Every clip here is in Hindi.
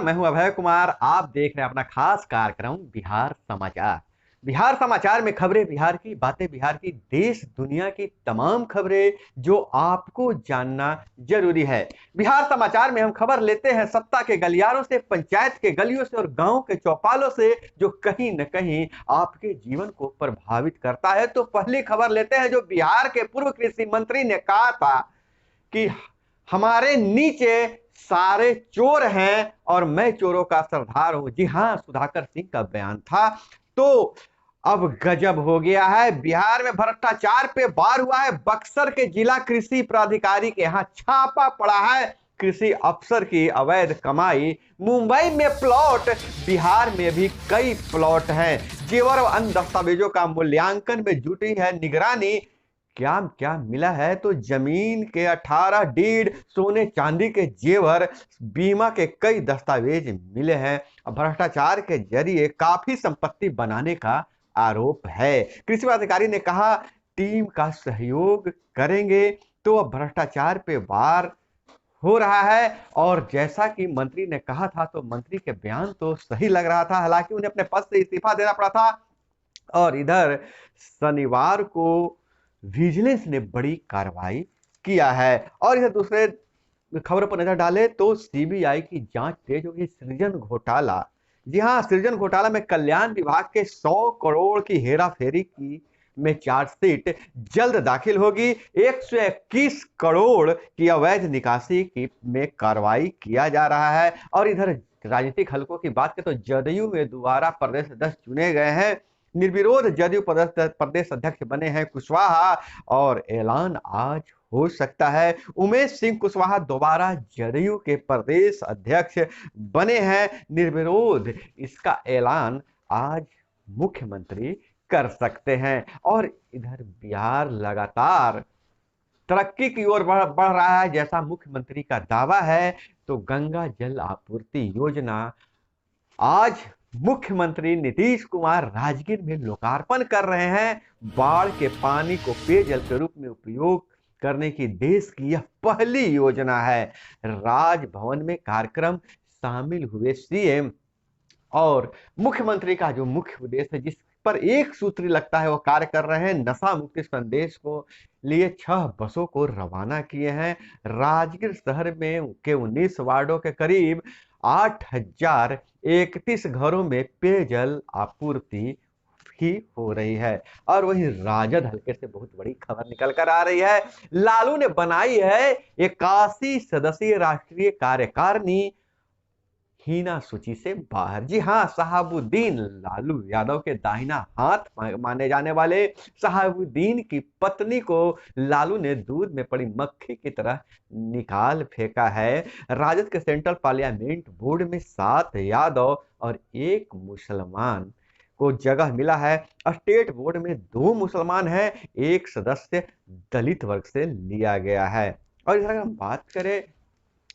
मैं हूं अभय कुमार। आप देख रहे हैं अपना खास कार्यक्रम बिहार समाचार। बिहार समाचार में खबरें बिहार की, बातें बिहार की, देश दुनिया की तमाम खबरें जो आपको जानना जरूरी है। बिहार समाचार में हम खबर लेते हैं सत्ता के गलियारों से, पंचायत के गलियों से और गांव के चौपालों से, जो कहीं न कहीं आपके जीवन को प्रभावित करता है। तो पहली खबर लेते हैं, जो बिहार के पूर्व कृषि मंत्री ने कहा था कि हमारे नीचे सारे चोर हैं और मैं चोरों का सरदार हूं। जी हां, सुधाकर सिंह का बयान था। तो अब गजब हो गया है। बिहार में भ्रष्टाचार पे वार हुआ है। बक्सर के जिला कृषि प्राधिकारी के यहां छापा पड़ा है। कृषि अफसर की अवैध कमाई। मुंबई में प्लॉट, बिहार में भी कई प्लॉट हैं। जेवर और अन्य दस्तावेजों का मूल्यांकन में जुटी है निगरानी। क्या क्या मिला है? तो जमीन के 18 डीड, सोने चांदी के जेवर, बीमा के कई दस्तावेज मिले हैं। भ्रष्टाचार के जरिए काफी संपत्ति बनाने का आरोप है। कृषि अधिकारी ने कहा टीम का सहयोग करेंगे। तो अब भ्रष्टाचार पे वार हो रहा है। और जैसा कि मंत्री ने कहा था, तो मंत्री के बयान तो सही लग रहा था। हालांकि उन्हें अपने पद से इस्तीफा देना पड़ा था। और इधर शनिवार को विजिलेंस ने बड़ी कार्रवाई किया है। और इधर दूसरे खबर पर नजर डाले तो सीबीआई की जांच तेज होगी। सृजन घोटाला, जी हां, सृजन घोटाला में कल्याण विभाग के 100 करोड़ की हेराफेरी की में चार्जशीट जल्द दाखिल होगी। 121 करोड़ की अवैध निकासी की में कार्रवाई किया जा रहा है। और इधर राजनीतिक हलकों की बात करें तो जदयू में दोबारा प्रदेश अध्यक्ष चुने गए हैं। निर्विरोध जदयू प्रदेश अध्यक्ष बने हैं कुशवाहा। और ऐलान आज हो सकता है। उमेश सिंह कुशवाहा दोबारा जदयू के प्रदेश अध्यक्ष बने हैं निर्विरोध। इसका ऐलान आज मुख्यमंत्री कर सकते हैं। और इधर बिहार लगातार तरक्की की ओर बढ़ रहा है, जैसा मुख्यमंत्री का दावा है। तो गंगा जल आपूर्ति योजना आज मुख्यमंत्री नीतीश कुमार राजगीर में लोकार्पण कर रहे हैं। बाढ़ के पानी को पेयजल के रूप में उपयोग करने की देश की यह पहली योजना है। राजभवन में कार्यक्रम शामिल हुए सीएम। और मुख्यमंत्री का जो मुख्य उद्देश्य है, जिस पर एक सूत्री लगता है, वो कार्य कर रहे हैं। नशा मुक्ति संदेश को लिए 6 बसों को रवाना किए हैं। राजगीर शहर में के 19 वार्डों के करीब 8031 घरों में पेयजल आपूर्ति ही हो रही है। और वहीं राजद हल्के से बहुत बड़ी खबर निकल कर आ रही है। लालू ने बनाई है 81 सदस्यीय राष्ट्रीय कार्यकारिणी हीना सूची से बाहर। जी हां, शहाबुद्दीन लालू यादव के दाहिना हाथ माने जाने वाले शहाबुद्दीन की पत्नी को लालू ने दूध में पड़ी मक्खी की तरह निकाल फेंका है। राजद के सेंट्रल पार्लियामेंट बोर्ड में 7 यादव और 1 मुसलमान को जगह मिला है। स्टेट बोर्ड में 2 मुसलमान हैं, 1 सदस्य दलित वर्ग से लिया गया है। और इधर हम बात करें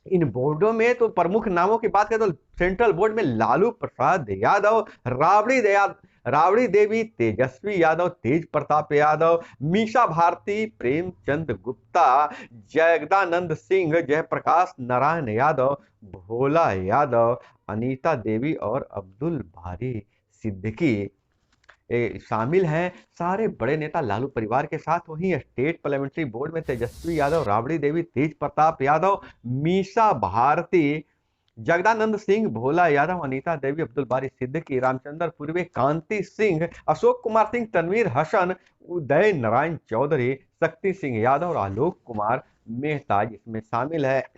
इन बोर्डों में, तो प्रमुख नामों की बात करें तो सेंट्रल बोर्ड में लालू प्रसाद यादव, राबड़ी देवी, तेजस्वी यादव, तेज प्रताप यादव, मीसा भारती, प्रेमचंद गुप्ता, जगदानंद सिंह, जयप्रकाश नारायण यादव, भोला यादव, अनीता देवी और अब्दुल बारी सिद्दीकी शामिल हैं। सारे बड़े नेता लालू परिवार के साथ। वहीं स्टेट पार्लियामेंट्री बोर्ड में तेजस्वी यादव, राबड़ी देवी, तेज प्रताप यादव, मीसा भारती, जगदानंद सिंह, भोला यादव, अनीता देवी, अब्दुल बारी सिद्दीकी, रामचंद्र पूर्वे, कांति सिंह, अशोक कुमार सिंह, तनवीर हसन, उदय नारायण चौधरी, शक्ति सिंह यादव और आलोक कुमार मेहता इसमें शामिल है।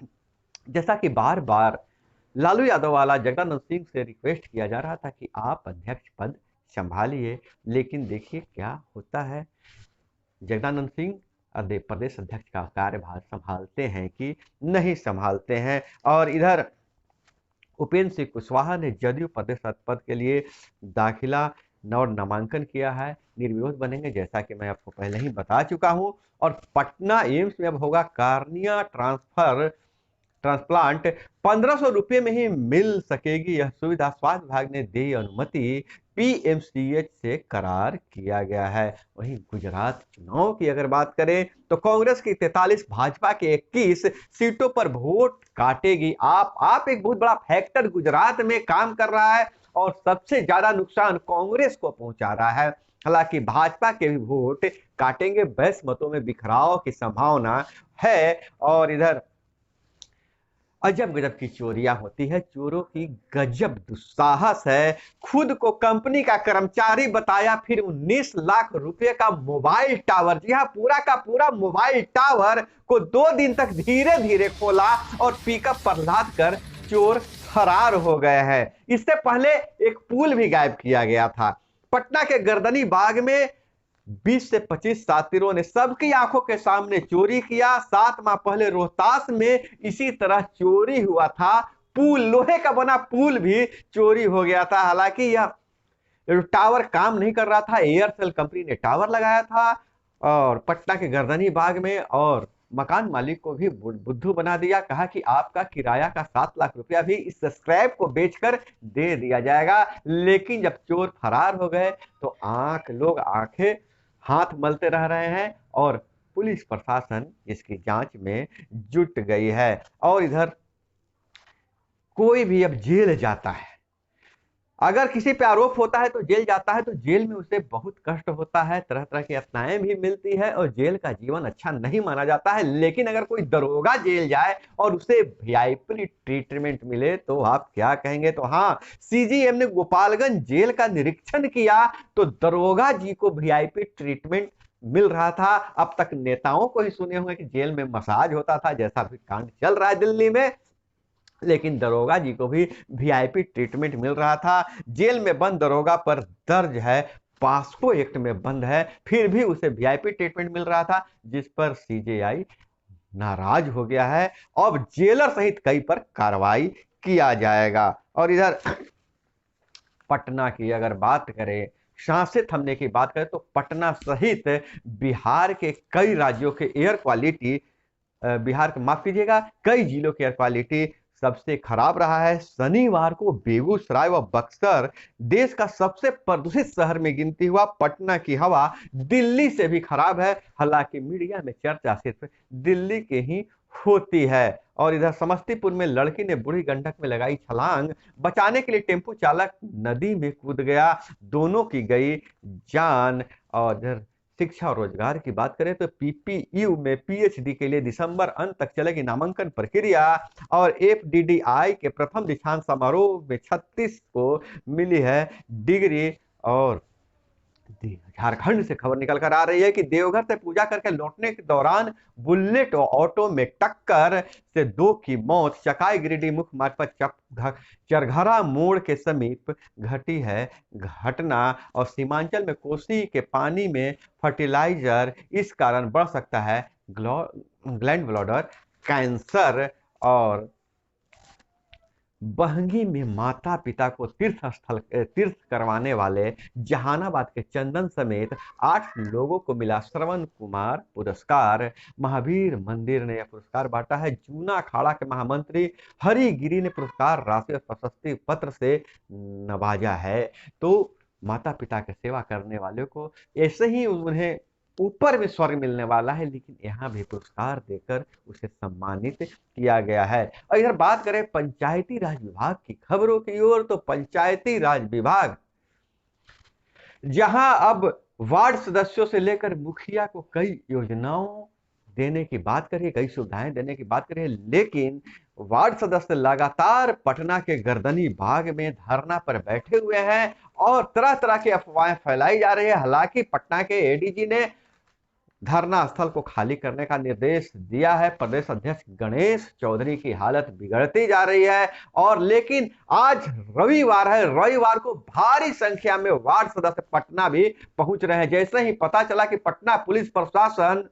जैसा कि बार बार लालू यादव वाला जगदानंद सिंह से रिक्वेस्ट किया जा रहा था कि आप अध्यक्ष पद संभालिए, लेकिन देखिए क्या होता है। जगदानंद सिंह प्रदेश अध्यक्ष का कार्यभार संभालते हैं कि नहीं संभालते हैं। और इधर उपेंद्र सिंह कुशवाहा ने जदयू प्रदेश पद के लिए दाखिला और नामांकन किया है। निर्विरोध बनेंगे, जैसा कि मैं आपको पहले ही बता चुका हूं। और पटना एम्स में अब होगा कार्निया ट्रांसफर ट्रांसप्लांट 1500 रुपये में ही मिल सकेगी। यह सुविधा स्वास्थ्य विभाग ने दी अनुमति, पीएमसीएच से करार किया गया है। वहीं गुजरात चुनाव की अगर बात करें तो कांग्रेस की 43, भाजपा के 21 सीटों पर वोट काटेगी आप एक बहुत बड़ा फैक्टर गुजरात में काम कर रहा है और सबसे ज्यादा नुकसान कांग्रेस को पहुंचा रहा है। हालांकि भाजपा के भी वोट काटेंगे, 22 मतों में बिखराव की संभावना है। और इधर अजब गजब की चोरियां होती है, चोरों की गजब दुस्साहस है। खुद को कंपनी का कर्मचारी बताया, फिर 19 लाख रुपए का मोबाइल टावर, जी हाँ पूरा का पूरा मोबाइल टावर को 2 दिन तक धीरे धीरे खोला और पिकअप पर लाद कर चोर फरार हो गए हैं। इससे पहले एक पुल भी गायब किया गया था। पटना के गर्दनी बाग में 20 से 25 सातिरों ने सबकी आंखों के सामने चोरी किया। 7 माह पहले रोहतास में इसी तरह चोरी हुआ था। पुल, लोहे का बना पुल भी चोरी हो गया था। हालांकि यह टावर काम नहीं कर रहा था, एयरसेल कंपनी ने टावर लगाया था और पटना के गर्दनी बाग में, और मकान मालिक को भी बुद्धू बना दिया। कहा कि आपका किराया का 7 लाख रुपया भी इस स्क्रैप को बेचकर दे दिया जाएगा। लेकिन जब चोर फरार हो गए तो लोग आंखें हाथ मलते रह रहे हैं और पुलिस प्रशासन इसकी जांच में जुट गई है। और इधर कोई भी अब जेल जाता है, अगर किसी पे आरोप होता है तो जेल जाता है, तो जेल में उसे बहुत कष्ट होता है, तरह तरह की यातनाएं भी मिलती है और जेल का जीवन अच्छा नहीं माना जाता है। लेकिन अगर कोई दरोगा जेल जाए और उसे वीआईपी ट्रीटमेंट मिले तो आप क्या कहेंगे। तो हाँ, सीजीएम ने गोपालगंज जेल का निरीक्षण किया तो दरोगा जी को वीआईपी ट्रीटमेंट मिल रहा था। अब तक नेताओं को ही सुने हुए कि जेल में मसाज होता था, जैसा भी कांड चल रहा है दिल्ली में, लेकिन दरोगा जी को भी वीआईपी ट्रीटमेंट मिल रहा था। जेल में बंद दरोगा पर दर्ज है पास्को एक्ट में बंद है, फिर भी उसे वीआईपी ट्रीटमेंट मिल रहा था, जिस पर सीजेआई नाराज हो गया है। अब जेलर सहित कई पर कार्रवाई किया जाएगा। और इधर पटना की अगर बात करें, सांसें थमने की बात करें, तो पटना सहित बिहार के कई राज्यों के एयर क्वालिटी, बिहार को माफ कीजिएगा, कई जिलों की एयर क्वालिटी सबसे खराब रहा है। शनिवार को बेगूसराय व बक्सर देश का सबसे प्रदूषित शहर में गिनती हुआ पटना की हवा दिल्ली से भी खराब है। हालांकि मीडिया में चर्चा सिर्फ दिल्ली के ही होती है। और इधर समस्तीपुर में लड़की ने बूढ़ी गंडक में लगाई छलांग, बचाने के लिए टेम्पो चालक नदी में कूद गया, दोनों की गई जान। और इधर शिक्षा और रोजगार की बात करें तो पीपीयू में पीएचडी के लिए दिसंबर अंत तक चलेगी नामांकन प्रक्रिया। और एफडीडीआई के प्रथम दीक्षांत समारोह में 36 को मिली है डिग्री। और झारखंड से खबर निकल कर आ रही है कि देवघर से पूजा करके लौटने के दौरान बुलेट और ऑटो में टक्कर से 2 की मौत। चकाई गिरिडीह मुख्य मार्ग पर चरघरा मोड़ के समीप घटी है घटना। और सीमांचल में कोसी के पानी में फर्टिलाइजर, इस कारण बढ़ सकता है ग्लैंड ब्लैडर कैंसर। और बहंगी में माता पिता को तीर्थ करवाने वाले जहानाबाद के चंदन समेत 8 लोगों को मिला श्रवण कुमार पुरस्कार। महावीर मंदिर ने यह पुरस्कार बांटा है। जूना अखाड़ा के महामंत्री हरिगिरी ने पुरस्कार राशि और प्रशस्ति पत्र से नवाजा है। तो माता पिता की सेवा करने वाले को ऐसे ही उन्हें ऊपर भी स्वर्ग मिलने वाला है, लेकिन यहाँ भी पुरस्कार देकर उसे सम्मानित किया गया है। और इधर बात करें पंचायती राज विभाग की खबरों की ओर, तो पंचायती राज विभाग जहां अब वार्ड सदस्यों से लेकर मुखिया को कई योजनाओं देने की बात करिए, कई सुविधाएं देने की बात करिए, लेकिन वार्ड सदस्य लगातार पटना के गर्दनी बाग में धरना पर बैठे हुए हैं और तरह तरह की अफवाहें फैलाई जा रही है। हालांकि पटना के एडीजी ने धरना स्थल को खाली करने का निर्देश दिया है। प्रदेश अध्यक्ष गणेश चौधरी की हालत बिगड़ती जा रही है। और लेकिन आज रविवार है, रविवार को भारी संख्या में वार्ड सदस्य पटना भी पहुंच रहे हैं। जैसे ही पता चला कि पटना पुलिस प्रशासन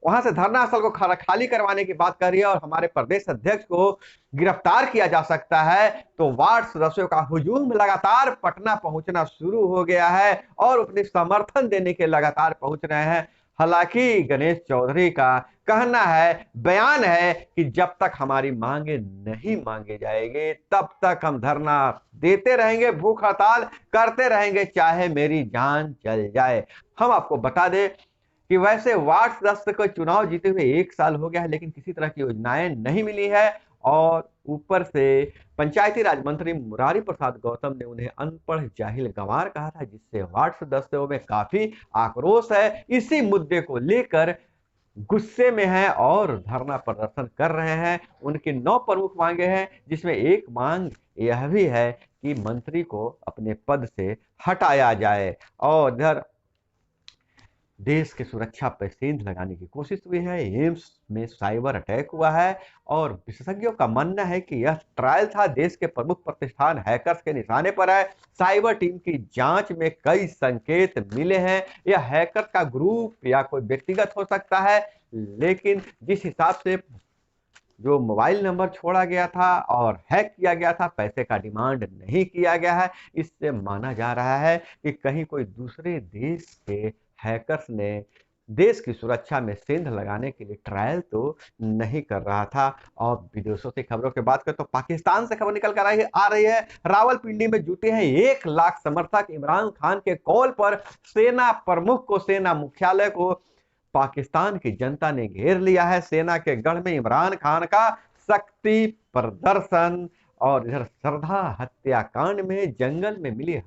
वहां से धरना स्थल को खाली करवाने की बात कर रही है और हमारे प्रदेश अध्यक्ष को गिरफ्तार किया जा सकता है, तो वार्ड सदस्यों का हुजूम लगातार पटना पहुंचना शुरू हो गया है और अपने समर्थन देने के लगातार पहुंच रहे हैं। हालांकि गणेश चौधरी का कहना है, बयान है कि जब तक हमारी मांगे नहीं मांगी जाएगी तब तक हम धरना देते रहेंगे, भूख हड़ताल करते रहेंगे, चाहे मेरी जान चल जाए। हम आपको बता दें कि वैसे वार्ड सदस्य को चुनाव जीते हुए 1 साल हो गया है, लेकिन किसी तरह की योजनाएं नहीं मिली है और ऊपर से पंचायती राज मंत्री मुरारी प्रसाद गौतम ने उन्हें अनपढ़ जाहिल गंवार कहा था, जिससे वार्ड सदस्यों में काफी आक्रोश है। इसी मुद्दे को लेकर गुस्से में हैं और धरना प्रदर्शन कर रहे हैं। उनकी 9 प्रमुख मांगे हैं, जिसमें एक मांग यह भी है कि मंत्री को अपने पद से हटाया जाए। और इधर देश की सुरक्षा पर सेंध लगाने की कोशिश हुई है। एम्स में साइबर अटैक हुआ है और विशेषज्ञों का मानना है कि यह ट्रायल था। देश के प्रमुख प्रतिष्ठान हैकर्स के निशाने पर है। साइबर टीम की जांच में कई संकेत मिले हैं। यह हैकर का ग्रुप या कोई व्यक्तिगत हो सकता है, लेकिन जिस हिसाब से जो मोबाइल नंबर छोड़ा गया था और हैक किया गया था, पैसे का डिमांड नहीं किया गया है। इससे माना जा रहा है कि कहीं कोई दूसरे देश के हैकर्स ने देश की सुरक्षा में सेंध लगाने के लिए ट्रायल तो नहीं कर रहा था। और विदेशों से खबरों की बात करें तो पाकिस्तान से खबर निकल कर आ रही है। रावलपिंडी में जुटे हैं 1 लाख समर्थक। इमरान खान के कॉल पर सेना प्रमुख को, सेना मुख्यालय को पाकिस्तान की जनता ने घेर लिया है। सेना के गढ़ में इमरान खान का शक्ति प्रदर्शन। और इधर सरधा हत्याकांड में जंगल में मिली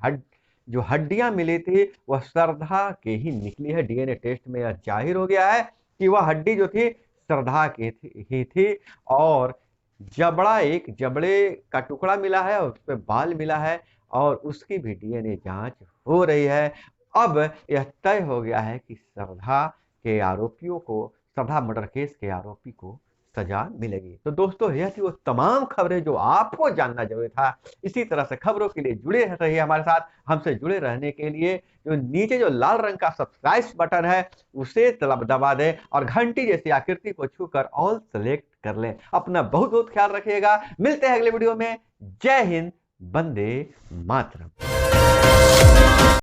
जो हड्डियां मिली थी वह सरधा के ही निकली है। डीएनए टेस्ट में यह जाहिर हो गया है कि वह हड्डी जो थी सरधा की ही थी। और एक जबड़े का टुकड़ा मिला है और उसपे बाल मिला है और उसकी भी डीएनए जांच हो रही है। अब यह तय हो गया है कि सरधा मर्डर केस के आरोपी को सजा मिलेगी। तो दोस्तों, यह थी वो तमाम खबरें जो आपको जानना जरूरी था। इसी तरह से खबरों के लिए जुड़े रहिए हमारे साथ। हमसे जुड़े रहने के लिए जो नीचे जो लाल रंग का सब्सक्राइब बटन है उसे दबा दें और घंटी जैसी आकृति को छूकर ऑल सेलेक्ट कर लें। अपना बहुत बहुत ख्याल रखिएगा। मिलते हैं अगले वीडियो में। जय हिंद, वंदे मातरम।